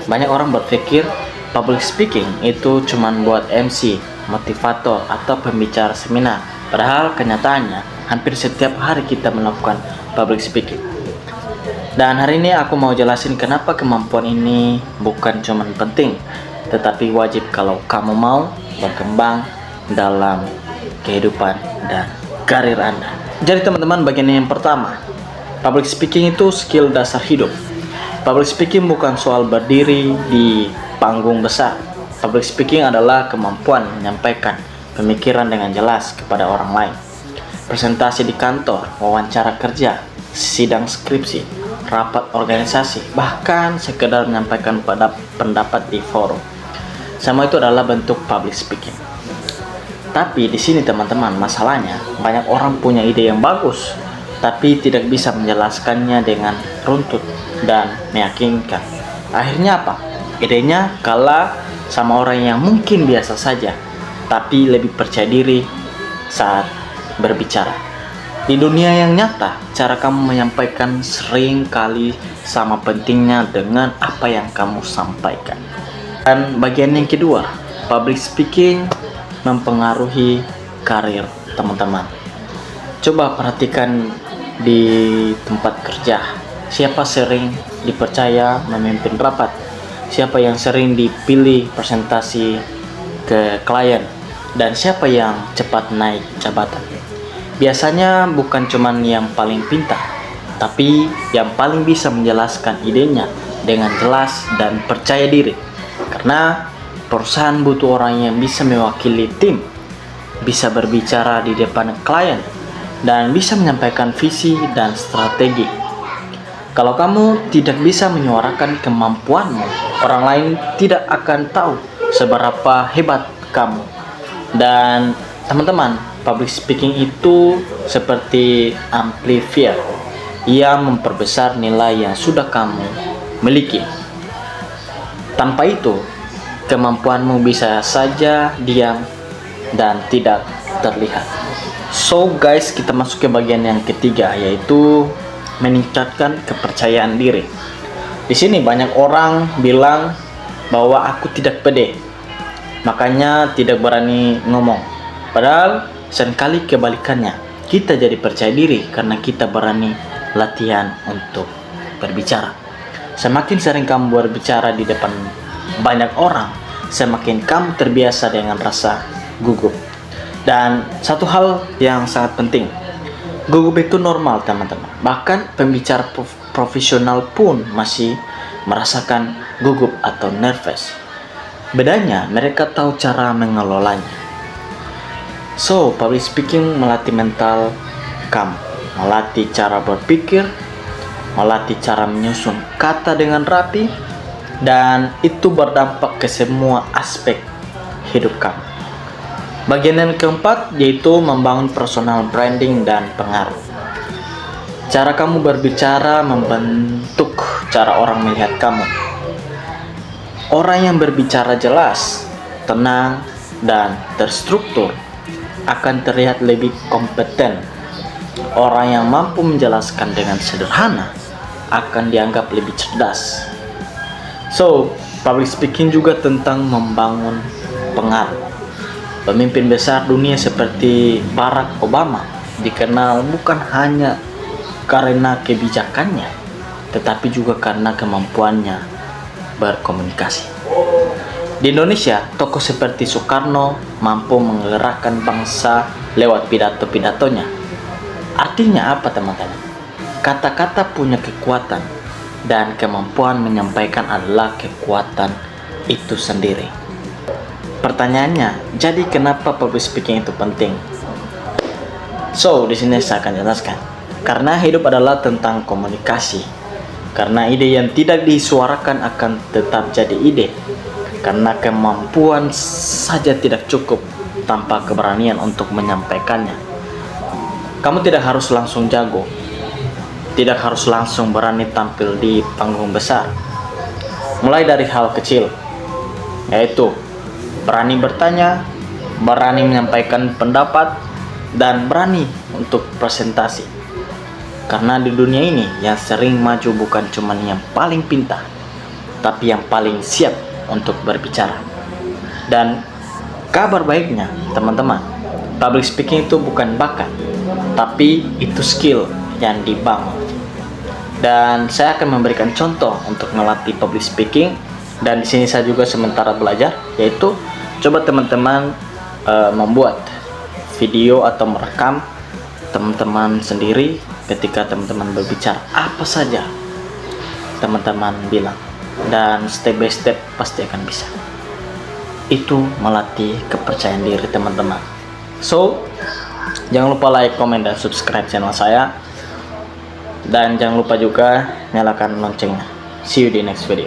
Banyak orang berpikir public speaking itu cuma buat MC, motivator, atau pembicara seminar. Padahal kenyataannya, hampir setiap hari kita melakukan public speaking. Dan hari ini aku mau jelasin kenapa kemampuan ini bukan cuma penting, tetapi wajib kalau kamu mau berkembang dalam kehidupan dan karir Anda. Jadi teman-teman, bagian yang pertama, public speaking itu skill dasar hidup. Public speaking bukan soal berdiri di panggung besar. Public speaking adalah kemampuan menyampaikan pemikiran dengan jelas kepada orang lain. Presentasi di kantor, wawancara kerja, sidang skripsi, rapat organisasi, bahkan sekedar menyampaikan pendapat di forum. Semua itu adalah bentuk public speaking. Tapi di sini teman-teman, masalahnya banyak orang punya ide yang bagus, tapi tidak bisa menjelaskannya dengan runtut dan meyakinkan. Akhirnya apa? Idenya kalah sama orang yang mungkin biasa saja, tapi lebih percaya diri saat berbicara. Di dunia yang nyata, cara kamu menyampaikan sering kali sama pentingnya dengan apa yang kamu sampaikan. Dan bagian yang kedua, public speaking mempengaruhi karir teman-teman. Coba perhatikan di tempat kerja, siapa sering dipercaya memimpin rapat, siapa yang sering dipilih presentasi ke klien, dan siapa yang cepat naik jabatan. Biasanya bukan cuman yang paling pintar, tapi yang paling bisa menjelaskan idenya dengan jelas dan percaya diri. Karena perusahaan butuh orang yang bisa mewakili tim, bisa berbicara di depan klien, dan bisa menyampaikan visi dan strategi. Kalau kamu tidak bisa menyuarakan kemampuanmu, orang lain tidak akan tahu seberapa hebat kamu. Dan teman-teman, public speaking itu seperti amplifier yang memperbesar nilai yang sudah kamu miliki. Tanpa itu, kemampuanmu bisa saja diam dan tidak terlihat. So guys, kita masuk ke bagian yang ketiga, yaitu meningkatkan kepercayaan diri. Di sini banyak orang bilang bahwa aku tidak pede, makanya tidak berani ngomong. Padahal seringkali kebalikannya, kita jadi percaya diri karena kita berani latihan untuk berbicara. Semakin sering kamu berbicara di depan banyak orang, semakin kamu terbiasa dengan rasa gugup. Dan satu hal yang sangat penting, gugup itu normal teman-teman. Bahkan pembicara profesional pun masih merasakan gugup atau nervous. Bedanya, mereka tahu cara mengelolanya. So, public speaking melatih mental kamu, melatih cara berpikir, melatih cara menyusun kata dengan rapi, dan itu berdampak ke semua aspek hidup kamu. Bagian yang keempat yaitu membangun personal branding dan pengaruh. Cara kamu berbicara membentuk cara orang melihat kamu. Orang yang berbicara jelas, tenang, dan terstruktur akan terlihat lebih kompeten. Orang yang mampu menjelaskan dengan sederhana akan dianggap lebih cerdas. So, public speaking juga tentang membangun pengaruh. Pemimpin besar dunia seperti Barack Obama dikenal bukan hanya karena kebijakannya, tetapi juga karena kemampuannya berkomunikasi. Di Indonesia, tokoh seperti Soekarno mampu menggerakkan bangsa lewat pidato-pidatonya. Artinya apa teman-teman? Kata-kata punya kekuatan, dan kemampuan menyampaikan adalah kekuatan itu sendiri. Pertanyaannya, jadi kenapa public speaking itu penting? So, di sini saya akan jelaskan. Karena hidup adalah tentang komunikasi. Karena ide yang tidak disuarakan akan tetap jadi ide. Karena kemampuan saja tidak cukup tanpa keberanian untuk menyampaikannya. Kamu tidak harus langsung jago, tidak harus langsung berani tampil di panggung besar. Mulai dari hal kecil, yaitu berani bertanya, berani menyampaikan pendapat, dan berani untuk presentasi. Karena di dunia ini yang sering maju bukan cuma yang paling pintar, tapi yang paling siap untuk berbicara. Dan kabar baiknya teman-teman, public speaking itu bukan bakat, tapi itu skill yang dibangun. Dan saya akan memberikan contoh untuk melatih public speaking, dan di sini saya juga sementara belajar, yaitu coba teman-teman membuat video atau merekam teman-teman sendiri ketika teman-teman berbicara, apa saja teman-teman bilang, dan step by step pasti akan bisa. Itu melatih kepercayaan diri teman-teman. So, jangan lupa like, comment, dan subscribe channel saya, dan jangan lupa juga nyalakan loncengnya. See you di next video.